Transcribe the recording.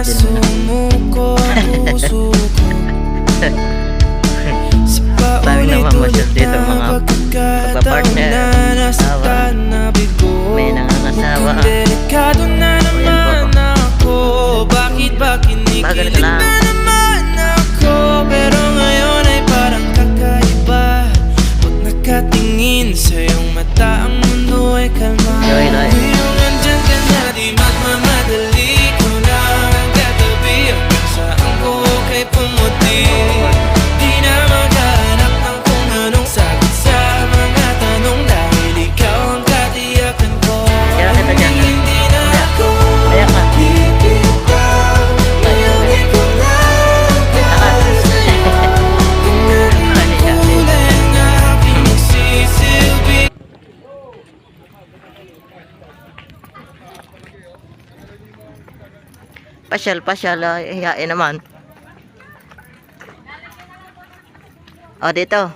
din mo na. Sabi naman masyal dito mga kapapartner, asawa, may nangangasawa. Ayan po. Bagal ka lang. Pero ngayon ay parang kakaiba. Pag nakatingin sa iyong mata, ang mundo ay kalma. Joy life. Ngayong nandyan ka na, di magmamadali. Ko lang ang katabi hanggang saan ko kay pumuti. Di na maghanap ng kung anong sagot sa mga tanong, dahil ikaw ang katiyakan ko. Kaya kita dyan. Hindi na ako Kaya ka. bibitaw. Ngayong ikaw na ang kasiyaw. Kung anong kulay ang aking magsisilbi. Pasyal, hihain naman. O, dito.